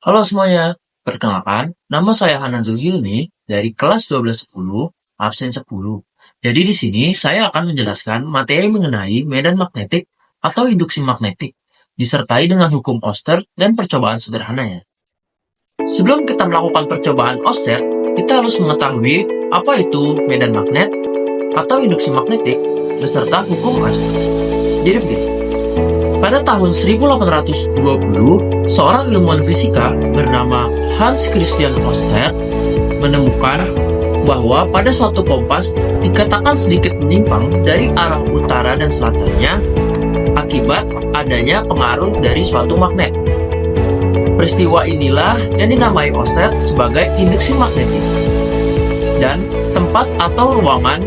Halo semuanya, perkenalkan, nama saya Hanan Zulhilmi dari kelas 1210, absen 10. Jadi di sini saya akan menjelaskan materi mengenai medan magnetik atau induksi magnetik, disertai dengan hukum Oster dan percobaan sederhananya. Sebelum kita melakukan percobaan Oster, kita harus mengetahui apa itu medan magnet atau induksi magnetik beserta hukum Oster. Jadi begini. Pada tahun 1820, seorang ilmuwan fisika bernama Hans Christian Oster menemukan bahwa pada suatu kompas dikatakan sedikit menyimpang dari arah utara dan selatannya akibat adanya pengaruh dari suatu magnet. Peristiwa inilah yang dinamai Oster sebagai induksi magnetik. Dan tempat atau ruangan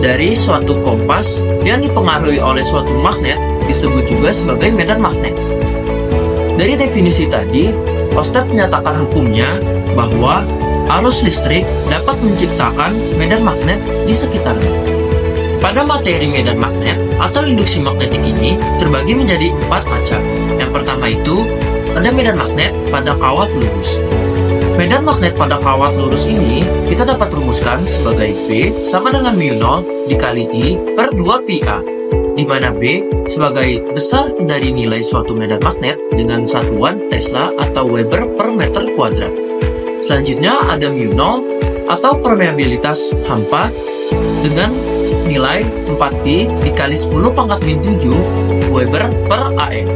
dari suatu kompas yang dipengaruhi oleh suatu magnet disebut juga sebagai medan magnet. Dari definisi tadi, Oster menyatakan hukumnya bahwa arus listrik dapat menciptakan medan magnet di sekitarnya. Pada materi medan magnet atau induksi magnetik ini terbagi menjadi 4 macam. Yang pertama itu, ada medan magnet pada kawat lurus. Medan magnet pada kawat lurus ini kita dapat rumuskan sebagai B sama dengan μ0 dikali I per 2 pi A, di mana B sebagai besar dari nilai suatu medan magnet dengan satuan Tesla atau Weber per meter kuadrat. Selanjutnya ada μ0 atau permeabilitas hampa dengan nilai 4pi dikali 10 pangkat min 7 Weber per AM.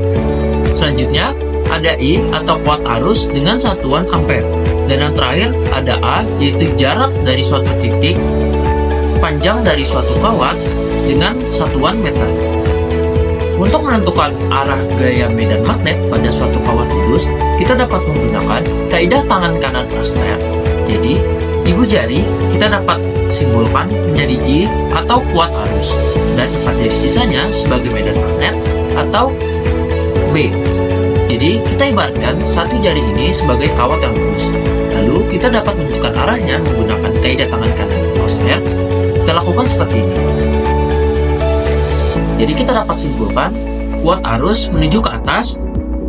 Selanjutnya ada I atau kuat arus dengan satuan ampere. Dan yang terakhir ada A, yaitu jarak dari suatu titik, panjang dari suatu kawat dengan satuan meter. Untuk menentukan arah gaya medan magnet pada suatu kawat lurus, kita dapat menggunakan kaidah tangan kanan Oster. Jadi, ibu jari kita dapat simbolkan menjadi I atau kuat arus, dan 4 jari sisanya sebagai medan magnet atau B. Jadi, kita ibaratkan satu jari ini sebagai kawat yang lurus. Lalu, kita dapat menentukan arahnya menggunakan kaidah tangan kanan Oster. Kita lakukan seperti ini. Jadi, kita dapat simpulkan kuat arus menuju ke atas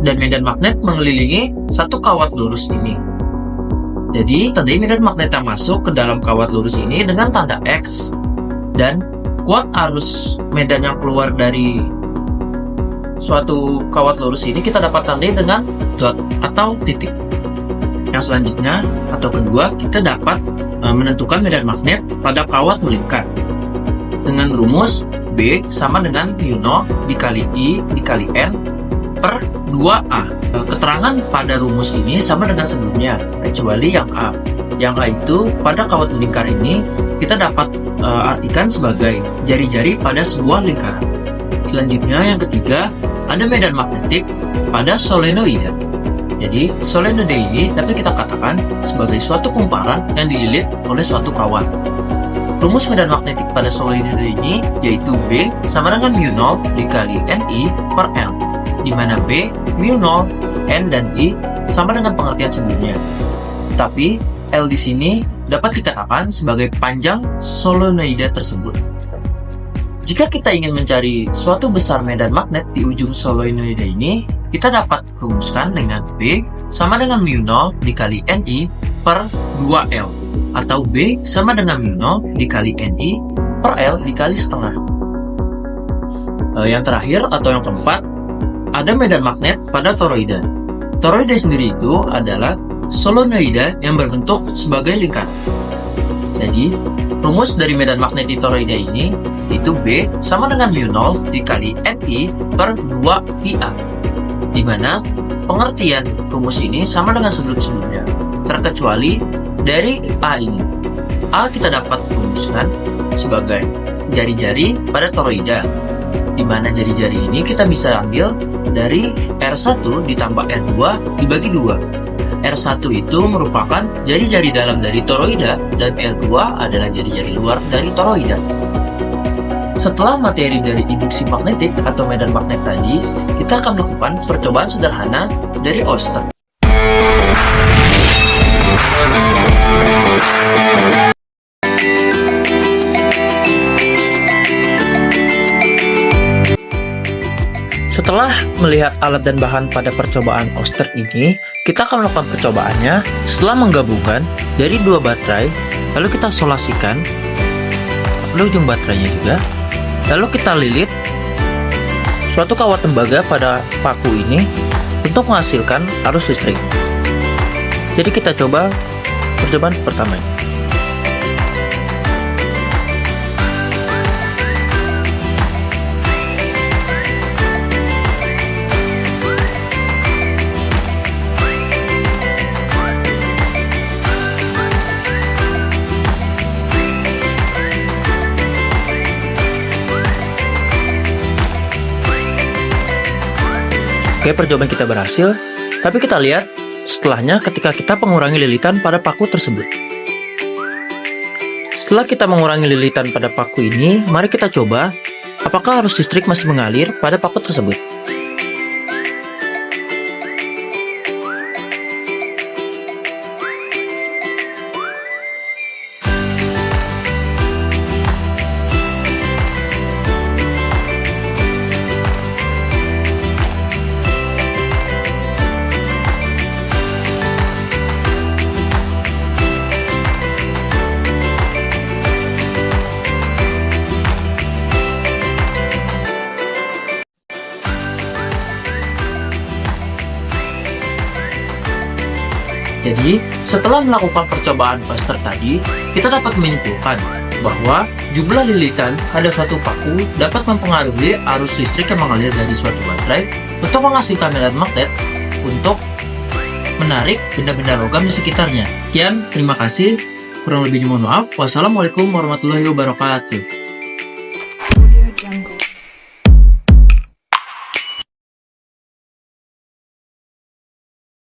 dan medan magnet mengelilingi satu kawat lurus ini. Jadi, tandai medan magnet yang masuk ke dalam kawat lurus ini dengan tanda X, dan kuat arus medan yang keluar dari suatu kawat lurus ini kita dapat tandai dengan dot atau titik. Yang selanjutnya atau kedua, kita dapat menentukan medan magnet pada kawat melingkar dengan rumus B sama dengan μ0 dikali I dikali N per 2A. Keterangan pada rumus ini sama dengan sebelumnya, kecuali yang A. Yang A itu pada kawat melingkar ini kita dapat artikan sebagai jari-jari pada sebuah lingkaran. Selanjutnya yang ketiga, ada medan magnetik pada solenoida. Jadi, solenoida ini dapat kita katakan sebagai suatu kumparan yang dililit oleh suatu kawat. Rumus medan magnetik pada solenoida ini yaitu B sama dengan μ0 dikali Ni per L, di mana B, μ0, N, dan I sama dengan pengertian sebelumnya. Tapi, L di sini dapat dikatakan sebagai panjang solenoida tersebut. Jika kita ingin mencari suatu besar medan magnet di ujung solenoida ini, kita dapat rumuskan dengan B sama dengan μ0 dikali Ni per 2L, atau B sama dengan μ0 dikali Ni per L dikali setengah. Yang terakhir atau yang keempat, ada medan magnet pada toroida. Toroida sendiri itu adalah solenoida yang berbentuk sebagai lingkaran. Jadi, rumus dari medan magnet di toroida ini itu B sama dengan μ0 dikali Ni per 2 pi A, di mana pengertian rumus ini sama dengan sebelum-sebelumnya, terkecuali dari A ini. A kita dapat rumuskan sebagai jari-jari pada toroida, di mana jari-jari ini kita bisa ambil dari R1 ditambah R2 dibagi 2. R1 itu merupakan jari-jari dalam dari toroida dan R2 adalah jari-jari luar dari toroida. Setelah materi dari induksi magnetik atau medan magnet tadi, kita akan melakukan percobaan sederhana dari Oster. Setelah melihat alat dan bahan pada percobaan Oster ini, kita akan melakukan percobaannya setelah menggabungkan dari dua baterai, lalu kita solasikan pada ujung baterainya juga, lalu kita lilit suatu kawat tembaga pada paku ini untuk menghasilkan arus listrik. Jadi kita coba percobaan pertama ini. Oke, percobaan kita berhasil, tapi kita lihat setelahnya ketika kita mengurangi lilitan pada paku tersebut. Setelah kita mengurangi lilitan pada paku ini, mari kita coba apakah arus listrik masih mengalir pada paku tersebut. Jadi, setelah melakukan percobaan Oster tadi, kita dapat menyimpulkan bahwa jumlah lilitan pada suatu paku dapat mempengaruhi arus listrik yang mengalir dari suatu baterai untuk menghasilkan medan magnet untuk menarik benda-benda logam di sekitarnya. Sekian, terima kasih. Kurang lebihnya mohon maaf. Wassalamualaikum warahmatullahi wabarakatuh.